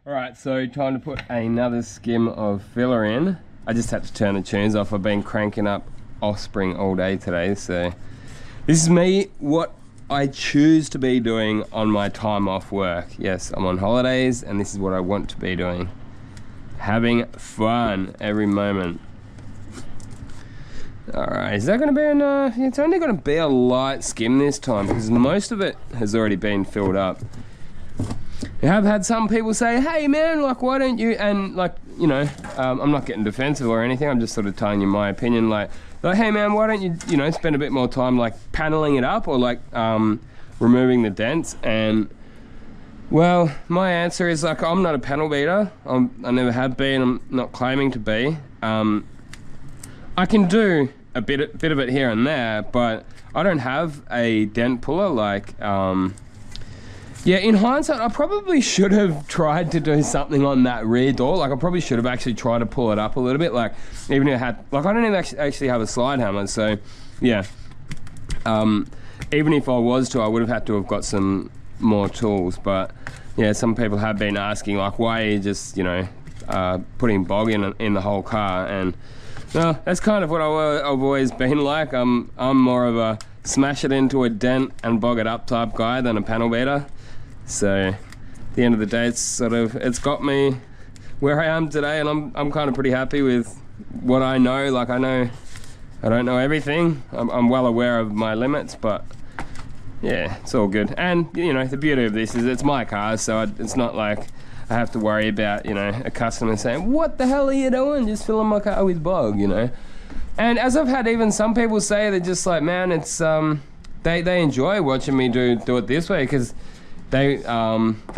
Alright, so time to put another skim of filler in. I just had to turn the tunes off. I've been cranking up Offspring all day today, so this is me, what I choose to be doing on my time off work. Yes, I'm on holidays and this is what I want to be doing. Having fun every moment. Alright, is that going to be enough? It's only going to be a light skim this time because most of it has already been filled up. I have had some people say, hey man, like why don't you, and like, you know, I'm not getting defensive or anything, I'm just sort of telling you my opinion, like hey man, why don't you, you know, spend a bit more time like paneling it up or like removing the dents. And well, my answer is like, I'm not a panel beater, I never have been, I'm not claiming to be. I can do a bit of it here and there, but I don't have a dent puller like, yeah, in hindsight, I probably should have tried to do something on that rear door. Like, I probably should have actually tried to pull it up a little bit. Like, even if it had, like, I don't even actually have a slide hammer, so, yeah. Even if I was to, I would have had to have got some more tools. But, yeah, some people have been asking, like, why are you just, you know, putting bog in the whole car? And, well, that's kind of what I've always been like. I'm more of a smash it into a dent and bog it up type guy than a panel beater. So at the end of the day, it's got me where I am today, and I'm kind of pretty happy with what I know. Like, I don't know everything. I'm well aware of my limits, but yeah, it's all good. And you know, the beauty of this is it's my car, so it's not like I have to worry about, you know, a customer saying, what the hell are you doing, just filling my car with bog, you know. And as I've had even some people say, they're just like, man, it's they enjoy watching me do it this way, because they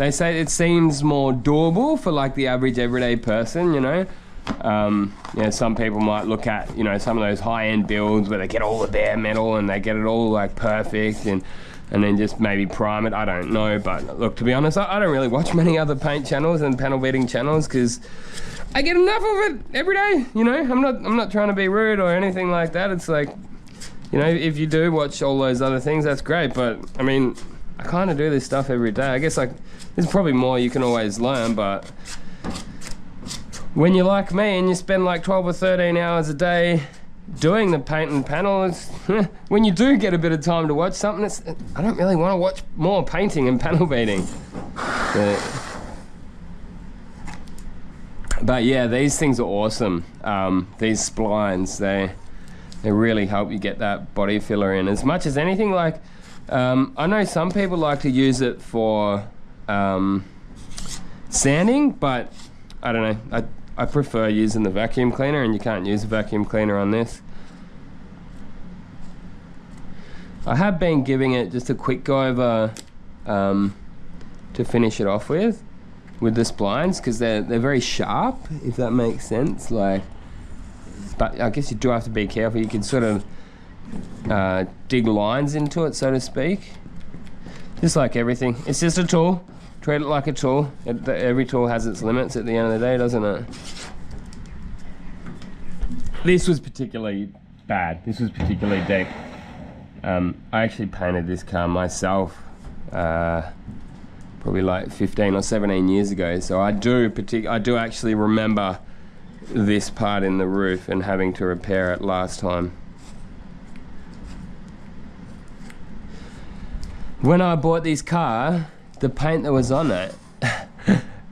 say it seems more doable for like the average everyday person, you know. You know, some people might look at, you know, some of those high-end builds where they get all the bare metal and they get it all like perfect and then just maybe prime it. I don't know, but look, to be honest, I don't really watch many other paint channels and panel beating channels because I get enough of it every day, you know. I'm not trying to be rude or anything like that. It's like, you know, if you do watch all those other things, that's great, but I mean, I kind of do this stuff every day. I guess like there's probably more you can always learn, but when you're like me and you spend like 12 or 13 hours a day doing the paint and panel, it's, when you do get a bit of time to watch something, I don't really want to watch more painting and panel beating. But yeah, these things are awesome. These splines, they really help you get that body filler in. As much as anything, like, I know some people like to use it for sanding, but I don't know, I prefer using the vacuum cleaner, and you can't use a vacuum cleaner on this. I have been giving it just a quick go over to finish it off with the splines, because they're very sharp, if that makes sense. Like, but I guess you do have to be careful. You can sort of dig lines into it, so to speak. Just like everything, it's just a tool. Treat it like a tool. Every tool has its limits at the end of the day, doesn't it? This was particularly bad. This was particularly deep. I actually painted this car myself probably like 15 or 17 years ago, so I do actually remember this part in the roof and having to repair it last time. When I bought this car, the paint that was on it,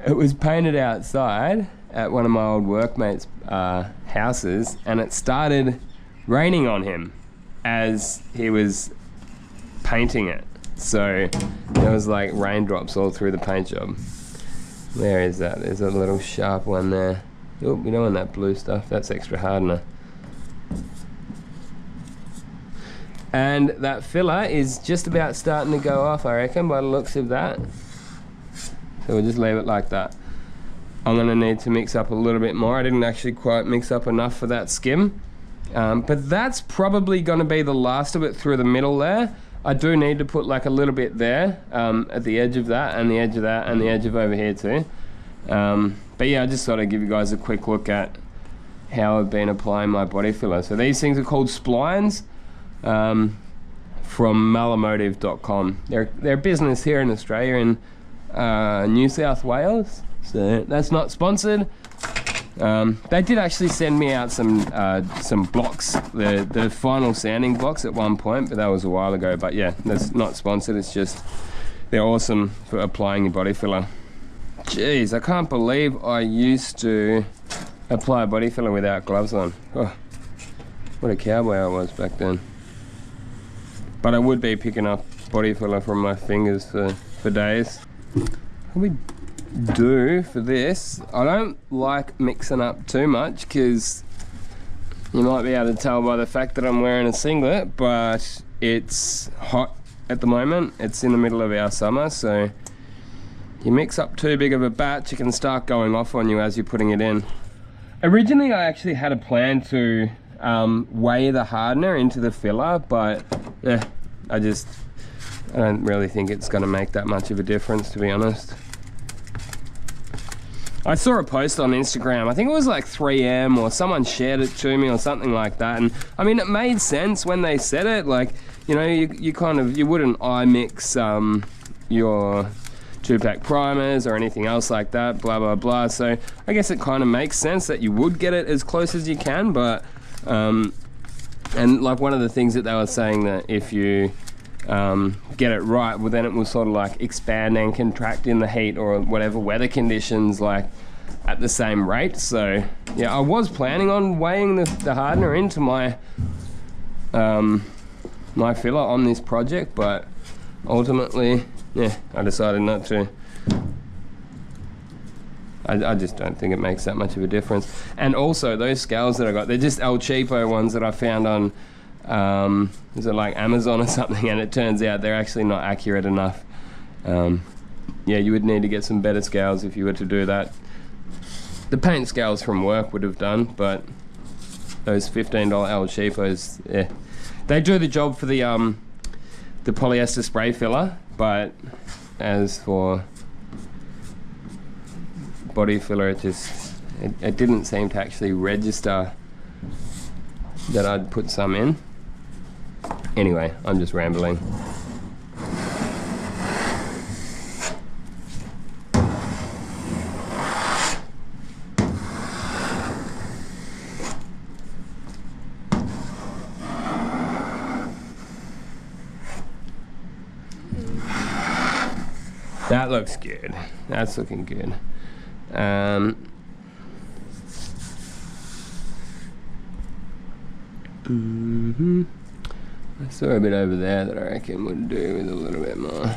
it was painted outside at one of my old workmates' houses, and it started raining on him as he was painting it. So there was like raindrops all through the paint job. Where is that? There's a little sharp one there. Oh, we don't want that blue stuff, that's extra hardener. And that filler is just about starting to go off, I reckon, by the looks of that. So we'll just leave it like that. I'm going to need to mix up a little bit more. I didn't actually quite mix up enough for that skim. But that's probably going to be the last of it through the middle there. I do need to put like a little bit there at the edge of that, and the edge of that, and the edge of over here too. But yeah, I just thought I'd give you guys a quick look at how I've been applying my body filler. So these things are called splines. From malamotive.com. They're a business here in Australia, and New South Wales. So that's not sponsored. They did actually send me out some blocks, the final sanding blocks at one point, but that was a while ago. But yeah, that's not sponsored. It's just they're awesome for applying your body filler. Jeez, I can't believe I used to apply body filler without gloves on. Oh, what a cowboy I was back then. But I would be picking up body filler from my fingers for days. What we do for this, I don't like mixing up too much because you might be able to tell by the fact that I'm wearing a singlet, but it's hot at the moment. It's in the middle of our summer, so you mix up too big of a batch, it can start going off on you as you're putting it in. Originally I actually had a plan to weigh the hardener into the filler, but yeah, I don't really think it's going to make that much of a difference, to be honest. I saw a post on Instagram, I think it was like 3M or someone shared it to me or something like that, and I mean it made sense when they said it. Like, you know, you wouldn't eye mix your 2-pack primers or anything else like that, blah blah blah, so I guess it kind of makes sense that you would get it as close as you can. But and like one of the things that they were saying, that if you get it right, well then it will sort of like expand and contract in the heat or whatever weather conditions, like at the same rate. So yeah, I was planning on weighing the hardener into my my filler on this project, but ultimately, yeah, I decided not to. I just don't think it makes that much of a difference. And also those scales that I got, they're just El Cheapo ones that I found on is it like Amazon or something, and it turns out they're actually not accurate enough. Yeah, you would need to get some better scales if you were to do that. The paint scales from work would have done, but those $15 El Cheapos, yeah, they do the job for the polyester spray filler, but as for body filler, it didn't seem to actually register that I'd put some in. Anyway, I'm just rambling. That looks good. That's looking good. I saw a bit over there that I reckon would do with a little bit more.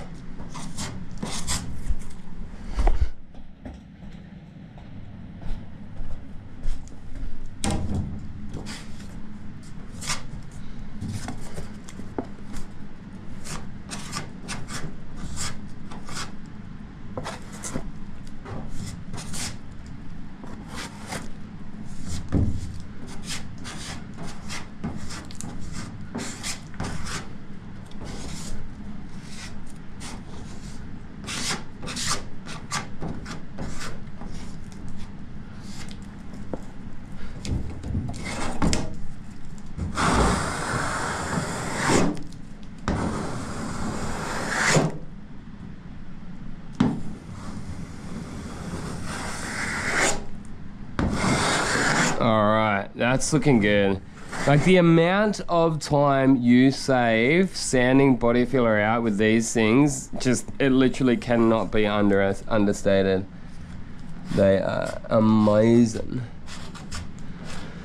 Alright, that's looking good. Like the amount of time you save sanding body filler out with these things, it literally cannot be understated. They are amazing.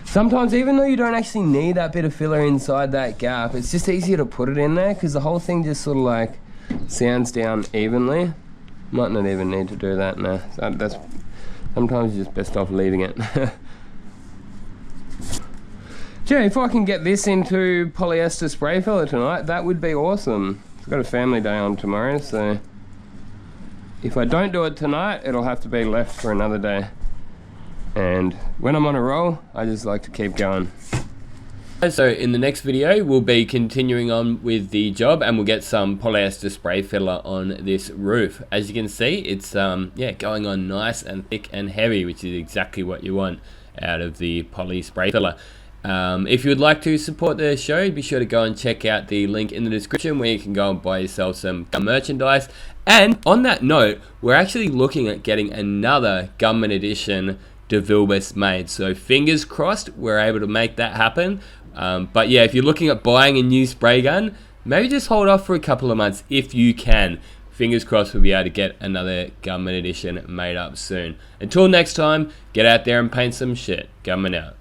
Sometimes, even though you don't actually need that bit of filler inside that gap, it's just easier to put it in there because the whole thing just sort of like sands down evenly. Might not even need to do that now. That's sometimes just best off leaving it. Gee, if I can get this into polyester spray filler tonight, that would be awesome. I've got a family day on tomorrow, so if I don't do it tonight, it'll have to be left for another day. And when I'm on a roll, I just like to keep going. So in the next video, we'll be continuing on with the job and we'll get some polyester spray filler on this roof. As you can see, it's yeah, going on nice and thick and heavy, which is exactly what you want out of the poly spray filler. If you would like to support the show, be sure to go and check out the link in the description where you can go and buy yourself some gun merchandise. And on that note, we're actually looking at getting another Gunman Edition De Vilbis made. So fingers crossed we're able to make that happen. But yeah, if you're looking at buying a new spray gun, maybe just hold off for a couple of months if you can. Fingers crossed we'll be able to get another Gunman Edition made up soon. Until next time, get out there and paint some shit. Gunman out.